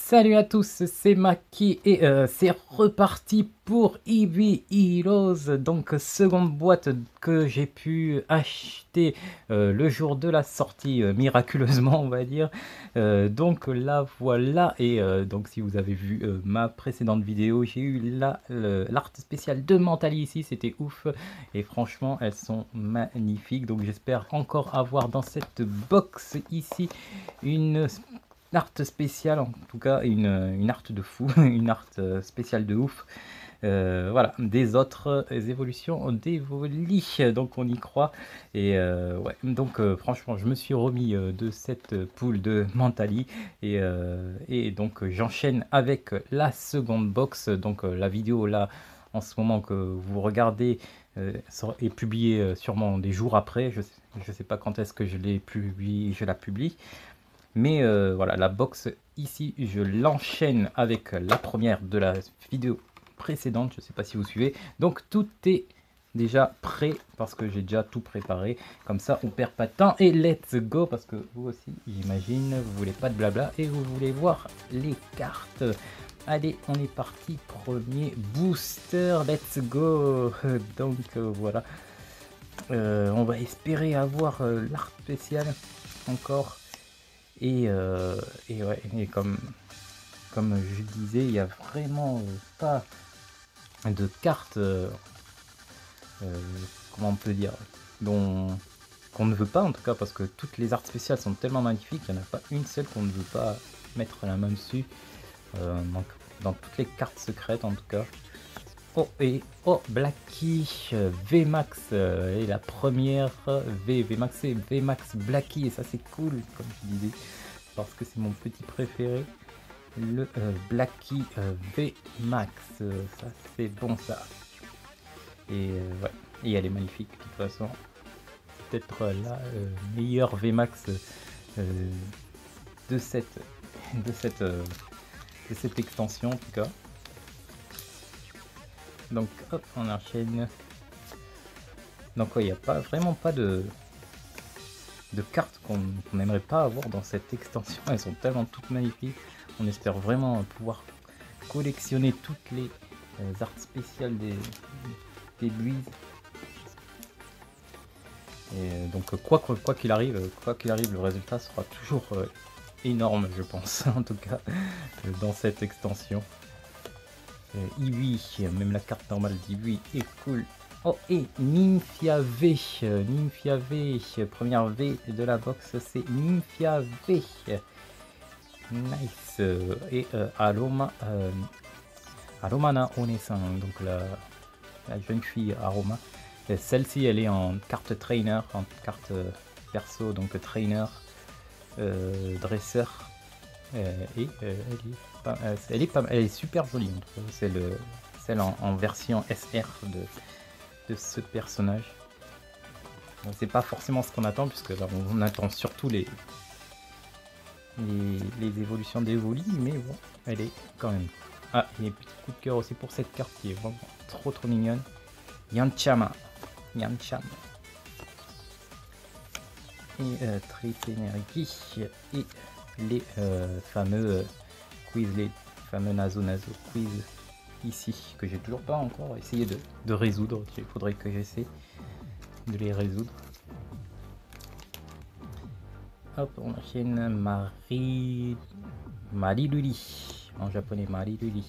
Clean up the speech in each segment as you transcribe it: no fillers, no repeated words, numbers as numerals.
Salut à tous, c'est Maki et c'est reparti pour Eevee Heroes, donc seconde boîte que j'ai pu acheter le jour de la sortie, miraculeusement on va dire. Donc là voilà, et donc si vous avez vu ma précédente vidéo, j'ai eu l'art spéciale de Mentally ici, c'était ouf, et franchement elles sont magnifiques, donc j'espère encore avoir dans cette box ici une art spéciale, en tout cas une art de fou, une art spéciale de ouf. Voilà, des autres évolutions d'Evoli, donc on y croit. Et ouais, donc franchement, je me suis remis de cette poule de Mentally et donc j'enchaîne avec la seconde box. Donc la vidéo là, en ce moment que vous regardez, est publiée sûrement des jours après. Je sais pas quand est-ce que je l'ai publié, je la publie. Mais voilà, la box ici, je l'enchaîne avec la première de la vidéo précédente. Je ne sais pas si vous suivez. Donc tout est déjà prêt parce que j'ai déjà tout préparé. Comme ça, on perd pas de temps. Et let's go parce que vous aussi, j'imagine, vous voulez pas de blabla et vous voulez voir les cartes. Allez, on est parti. Premier booster, let's go. Donc voilà. On va espérer avoir l'art spécial encore. Et ouais, et comme je disais, il n'y a vraiment pas de cartes, comment on peut dire, qu'on ne veut pas en tout cas, parce que toutes les arts spéciales sont tellement magnifiques, il n'y en a pas une seule qu'on ne veut pas mettre la main dessus, donc, dans toutes les cartes secrètes en tout cas. Oh, et oh, Blacky VMAX, et la première VMAX, c'est VMAX Blacky, et ça c'est cool, comme je disais, parce que c'est mon petit préféré, le Blacky VMAX, ça c'est bon ça. Et ouais, et elle est magnifique de toute façon, c'est peut-être la meilleure VMAX de cette extension en tout cas. Donc hop, on enchaîne. Donc ouais, il n'y a pas vraiment pas de cartes qu'on n'aimerait pas avoir dans cette extension. Elles sont tellement toutes magnifiques. On espère vraiment pouvoir collectionner toutes les arts spéciales des Breeze. Et donc quoi qu'il arrive, le résultat sera toujours énorme, je pense, en tout cas, dans cette extension. Eevee, même la carte normale d'Eevee est cool. Oh, et Nymphia V, première V de la box, c'est Nymphia V. Nice. Et Aromana Onesan, donc la jeune fille Aroma. Celle-ci, elle est en carte trainer, en carte perso, donc trainer, dresseur. Et elle est super jolie. C'est celle en version SR de ce personnage. C'est pas forcément ce qu'on attend, puisque là, on attend surtout les évolutions d'Evoli, mais bon, elle est quand même. Ah, il y a un petit coup de cœur aussi pour cette carte qui est vraiment trop mignonne. Yanchama. Et Triple Energy et les fameux quiz, les fameux Nazo quiz ici, que j'ai toujours pas encore essayé de résoudre. Il faudrait que j'essaie de les résoudre. Hop, on enchaîne Mariluli, en japonais Mariluli,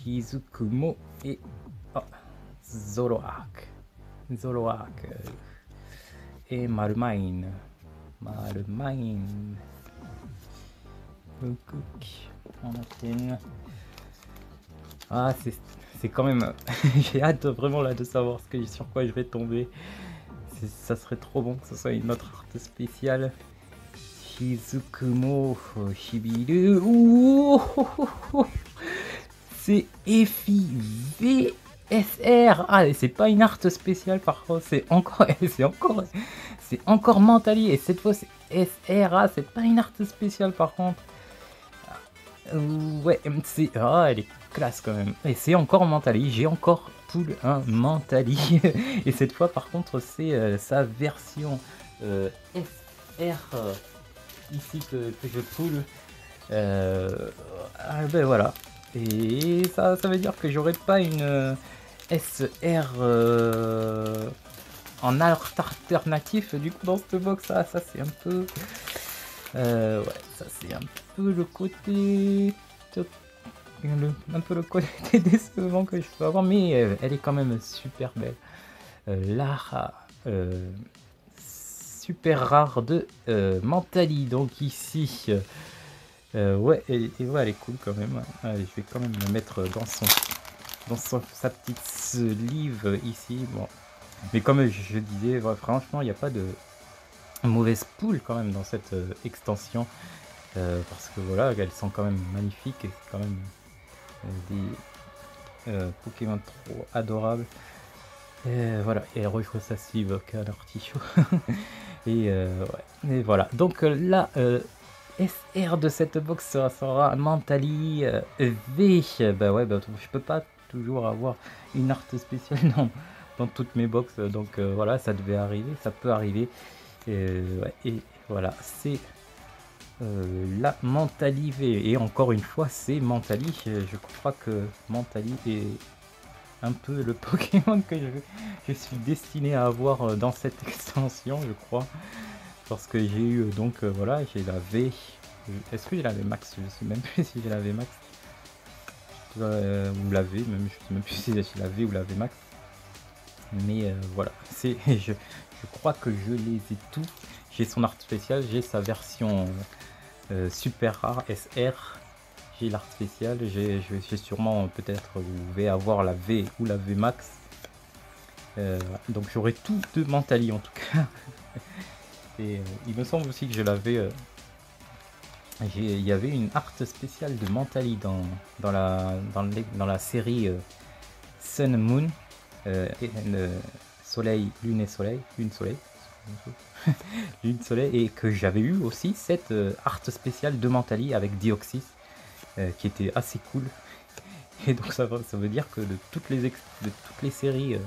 Shizukumo et oh, Zoroark et Marumine. On enchaîne. Ah, c'est quand même. J'ai hâte vraiment là de savoir sur quoi je vais tomber. Ça serait trop bon que ce soit une autre art spéciale. Shizukumo Shibiru. C'est Effie VSR. Ah, et c'est pas une art spéciale par contre, c'est encore Mentally, et cette fois c'est SRA, c'est pas une art spéciale par contre. Ouais, elle est classe quand même. Et c'est encore Mentally, j'ai encore pool un Mentally. Et cette fois par contre c'est sa version SR. ici que je pull. Ben voilà. Et ça veut dire que j'aurais pas une SR en art alternatif du coup dans cette box. Ça c'est un peu... ouais, ça c'est un peu le côté... un peu le côté décevant que je peux avoir, mais elle est quand même super belle. L'art super rare de Mentali, donc ici ouais, et ouais, elle est cool quand même. Allez, je vais quand même la mettre dans sa petite sleeve ici. Bon, mais comme je disais, ouais, franchement il n'y a pas de mauvaise poule quand même dans cette extension, parce que voilà, elles sont quand même magnifiques et c'est quand même des Pokémon trop adorables. Voilà, et elle rejoue sa sleeve qu'un artichaut. Et, ouais, et voilà, donc la SR de cette box sera Mentali V. Bah ouais, bah, je peux pas toujours avoir une art spéciale dans toutes mes box, donc voilà, ça devait arriver, ça peut arriver. Ouais, et voilà, c'est la Mentali V. Et encore une fois, c'est Mentali. Je crois que Mentali est un peu le Pokémon que je suis destiné à avoir dans cette extension, je crois. Parce que j'ai eu donc voilà, j'ai la V. Est-ce que j'ai la V max? Je sais même plus si j'ai la V max. Ou la V, même je sais même plus si j'ai la V ou la V max. Mais voilà, c'est je crois que je les ai tous. J'ai son art spécial, j'ai sa version super rare SR. J'ai l'art spécial, j'ai sûrement peut-être vous vais avoir la V ou la V max. Donc j'aurai tout de Mentali en tout cas. Et il me semble aussi que je l'avais. Il y avait une art spéciale de Mentali dans la série Sun Moon, Soleil, Lune et Soleil, Lune Soleil, Lune Soleil, et que j'avais eu aussi cette art spéciale de Mentali avec Deoxys, qui était assez cool. Et donc ça veut dire que de toutes les séries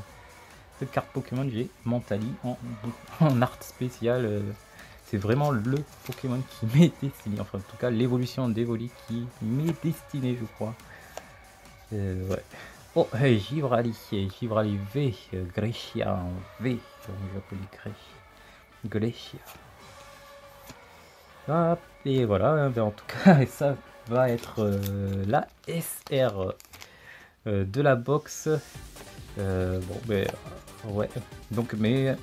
de cartes Pokémon, j'ai Mentali en art spécial. C'est vraiment le Pokémon qui m'est destiné, enfin en tout cas l'évolution d'Evoli qui m'est destinée, je crois. Ouais. Oh, hey, Givrali V, Grecia en V, j'appelle Grecia. Ah, et voilà, ben en tout cas, ça va être la SR de la box. Bon, ben ouais, donc, mais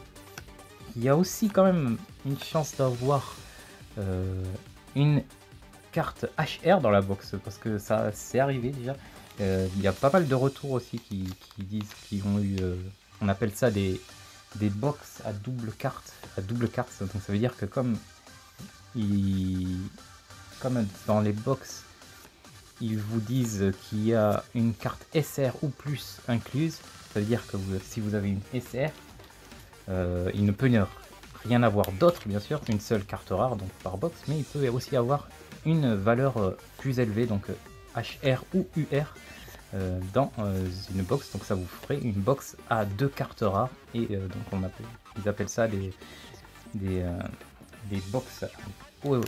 il y a aussi quand même une chance d'avoir une carte HR dans la box, parce que ça c'est arrivé déjà. Il y a pas mal de retours aussi qui disent qu'ils ont eu, on appelle ça des box à double carte, donc ça veut dire que comme dans les box ils vous disent qu'il y a une carte SR ou plus incluse, ça veut dire que si vous avez une SR, il ne peut rien avoir d'autre, bien sûr, une seule carte rare donc par box, mais il peut aussi avoir une valeur plus élevée, donc HR ou UR dans une box, donc ça vous ferait une box à 2 cartes rares, et donc ils appellent ça des box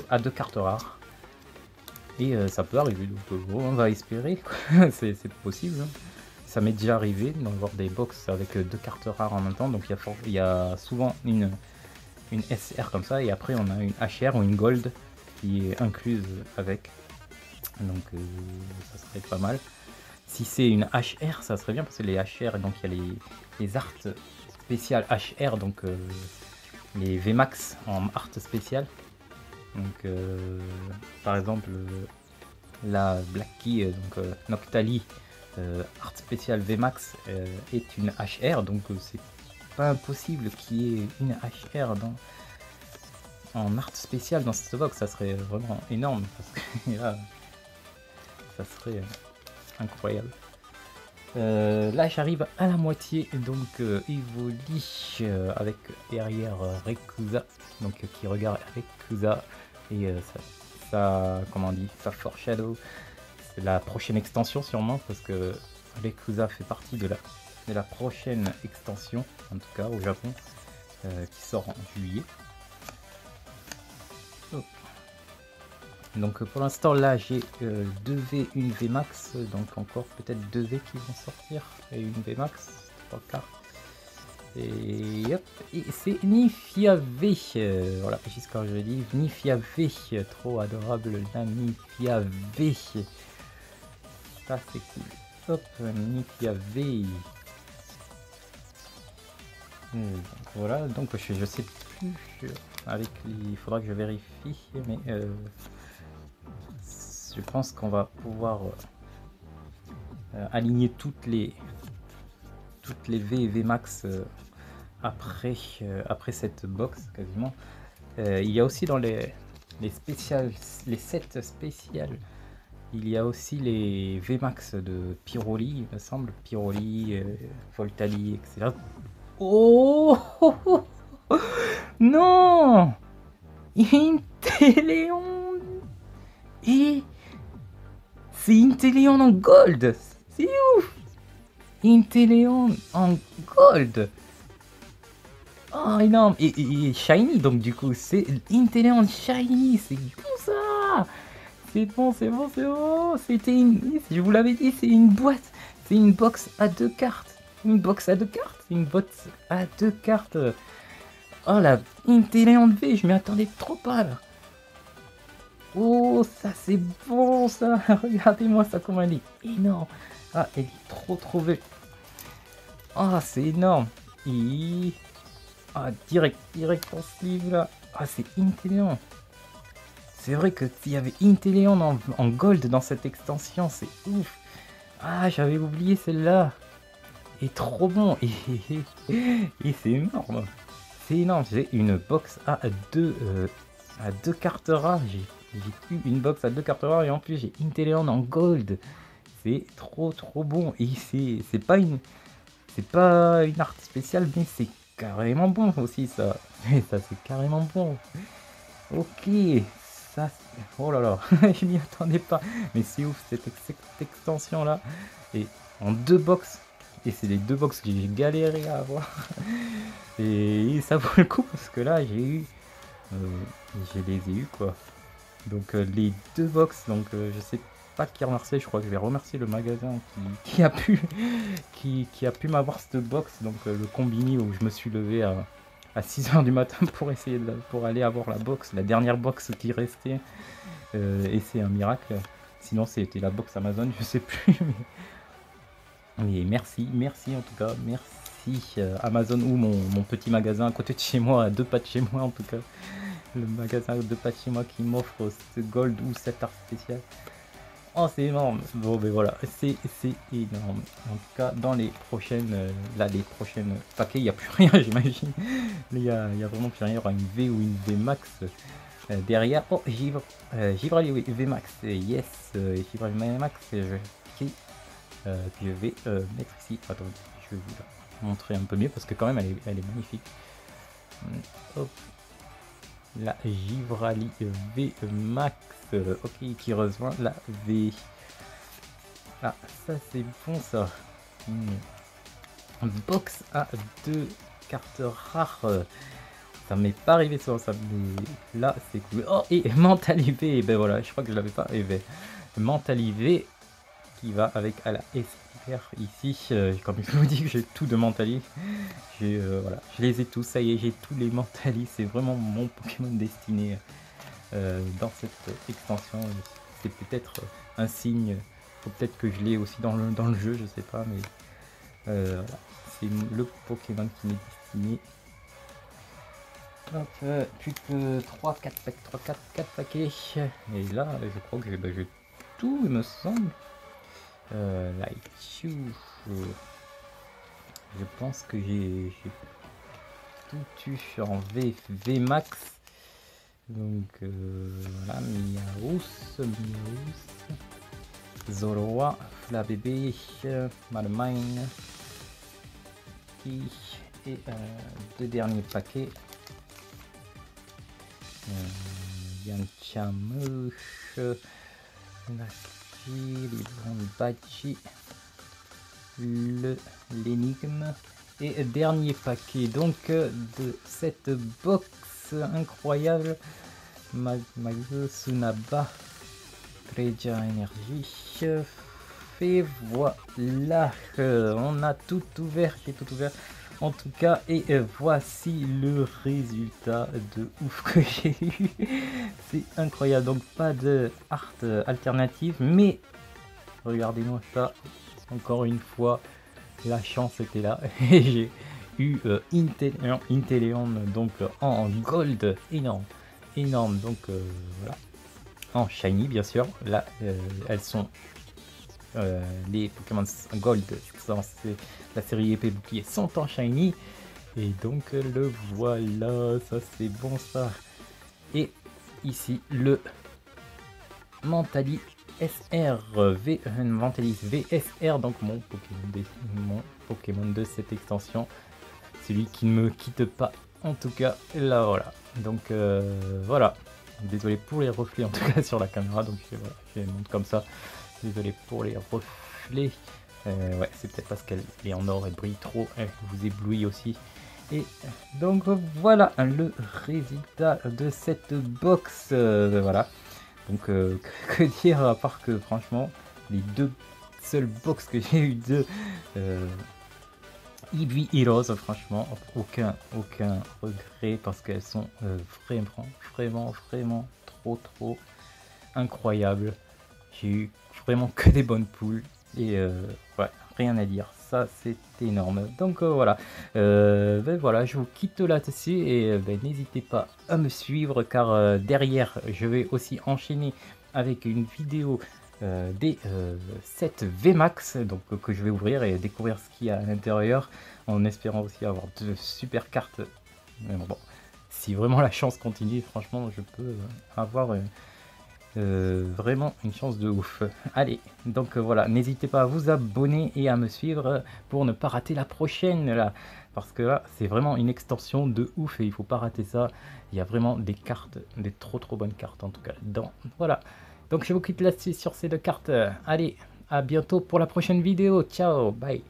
à 2 cartes rares, et ça peut arriver, donc on va espérer, c'est possible, hein. Ça m'est déjà arrivé d'avoir des box avec 2 cartes rares en même temps, donc il y a souvent une SR comme ça, et après on a une HR ou une Gold qui est incluse avec, donc ça serait pas mal. Si c'est une HR, ça serait bien, parce que les HR, donc il y a les arts spéciales HR, donc les VMAX en art spécial. Donc par exemple la Black Key, donc Noctali, art spécial VMAX est une HR, donc c'est pas impossible qu'il y ait une HR en art spécial dans cette box, ça serait vraiment énorme, parce que là, ça serait incroyable. Là j'arrive à la moitié, donc Evoli avec derrière Rayquaza, donc qui regarde Rayquaza, et comment on dit, ça foreshadow la prochaine extension sûrement, parce que Rayquaza fait partie de la prochaine extension, en tout cas au Japon, qui sort en juillet. Oh. Donc pour l'instant là j'ai 2 V, une V max, donc encore peut-être 2 V qui vont sortir et une V max, 3 cartes. Et hop, et c'est Nifia V, voilà, jusqu'à je dis Nifia V, trop adorable la Nifia V. Ça c'est cool. Hop, Nifia V. Donc, voilà, donc je sais plus avec il faudra que je vérifie, mais je pense qu'on va pouvoir aligner toutes les V et V max après cette box quasiment. Il y a aussi dans les spéciales, les sets spéciales, il y a aussi les V max de Pyroli, il me semble, Pyroli, Voltali, etc. Oh, oh, oh, oh non, Inteleon, et c'est Inteleon en gold, c'est ouf, Inteleon en gold. Oh énorme, et shiny, donc du coup c'est Inteleon shiny, c'est bon ça. C'est bon, c'est bon, c'est bon. C'était une, je vous l'avais dit, c'est une boîte, c'est une box à 2 cartes, une box à 2 cartes, une box à 2 cartes. Oh la Inteleon V, je m'y attendais trop pas là. Oh ça c'est bon ça, regardez-moi ça comment elle est énorme. Ah elle est trop belle. Ah c'est énorme. Et... ah direct en sleeve là. Ah c'est Inteleon. C'est vrai que s'il y avait Inteleon en gold dans cette extension, c'est ouf. Ah j'avais oublié celle-là. Et trop bon. Et c'est énorme. C'est énorme. J'ai une box à 2 cartes rares. J'ai eu une box à 2 cartes rares et en plus j'ai Inteleon en gold. C'est trop bon. Et c'est pas une art spéciale, mais c'est carrément bon aussi ça. Et ça c'est carrément bon. Ok, ça oh là là, je m'y attendais pas. Mais c'est ouf cette extension là. Et en 2 box. Et c'est les 2 box que j'ai galéré à avoir. Et ça vaut le coup parce que là j'ai eu je les ai eu quoi. Donc les 2 box, donc je sais pas qui remercier, je crois que je vais remercier le magasin qui a pu m'avoir cette box, donc le combini où je me suis levé à 6h du matin pour essayer pour aller avoir la box, la dernière box qui restait, et c'est un miracle. Sinon c'était la box Amazon, je sais plus. Mais merci en tout cas, merci Amazon ou mon petit magasin à côté de chez moi, à 2 pas de chez moi en tout cas. Le magasin de pas de chez moi qui m'offre ce gold ou cette art spéciale. Oh c'est énorme. Bon ben voilà, c'est énorme. En tout cas dans les prochaines les prochaines paquets, il n'y a plus rien j'imagine. Il y a vraiment plus rien, il y aura une V ou une V max derrière. Oh Givrali, oui, V max, yes, Givrali max, je vais cliquer, puis je vais mettre ici. Attends, je vais vous la montrer un peu mieux parce que quand même elle est magnifique. Hop. La Givrali V Max, ok, qui rejoint la V. Ah, ça c'est bon ça. Box à 2 cartes rares. Ça m'est pas arrivé ça, mais là c'est cool. Oh, et Mentalivé, et ben voilà, je crois que je l'avais pas. Et ben Mentalivé qui va avec à la SR ici. Comme je vous dis que j'ai tout de Mentali. Voilà, je les ai tous, ça y est, j'ai tous les Mentali. C'est vraiment mon Pokémon destiné dans cette extension. C'est peut-être un signe. Faut peut-être que je l'ai aussi dans le jeu, je sais pas, mais voilà, c'est le Pokémon qui m'est destiné. Hop, plus que 4 paquets. Et là, je crois que j'ai tout, il me semble. Like je pense que j'ai tout eu en V max. Donc voilà, Miaous, Zoroa, Flabébé, Malmine, et 2 derniers paquets. Yanchamouche, Bachi, l'énigme, et dernier paquet donc de cette box incroyable. Mayu, Tsunaba, Treja Energy. Et voilà, on a tout ouvert, en tout cas, et voici le résultat de ouf que j'ai eu. C'est incroyable, donc pas de art alternative, mais regardez-moi ça, encore une fois, la chance était là, et j'ai eu Inteleon, donc en gold, énorme, donc voilà, en shiny bien sûr, là elles sont... les Pokémon Gold dans la série épée bouclier sont en shiny, et donc le voilà, ça c'est bon ça. Et ici le Mentali Mentalis VSR, donc mon Pokémon de cette extension, celui qui ne me quitte pas, en tout cas là voilà. Donc voilà, désolé pour les reflets en tout cas sur la caméra, donc voilà, je les montre comme ça. Désolé pour les reflets. Ouais, c'est peut-être parce qu'elle est en or, elle brille trop, elle vous éblouit aussi. Et donc voilà le résultat de cette box. Voilà. Donc que dire à part que franchement, les deux seules box que j'ai eu de Eevee Heroes, franchement, aucun regret parce qu'elles sont vraiment trop incroyables. J'ai eu vraiment que des bonnes poules, et ouais, rien à dire, ça c'est énorme. Donc voilà, ben voilà, je vous quitte là-dessus, et ben, n'hésitez pas à me suivre, car derrière je vais aussi enchaîner avec une vidéo des 7 VMAX, donc que je vais ouvrir et découvrir ce qu'il y a à l'intérieur, en espérant aussi avoir de super cartes. Mais bon, si vraiment la chance continue, franchement je peux avoir vraiment une chance de ouf. Allez, donc voilà, n'hésitez pas à vous abonner et à me suivre pour ne pas rater la prochaine là, parce que là c'est vraiment une extension de ouf et il faut pas rater ça. Il y a vraiment des cartes, des trop bonnes cartes en tout cas. Voilà, donc je vous quitte là-dessus sur ces deux cartes. Allez, à bientôt pour la prochaine vidéo. Ciao, bye.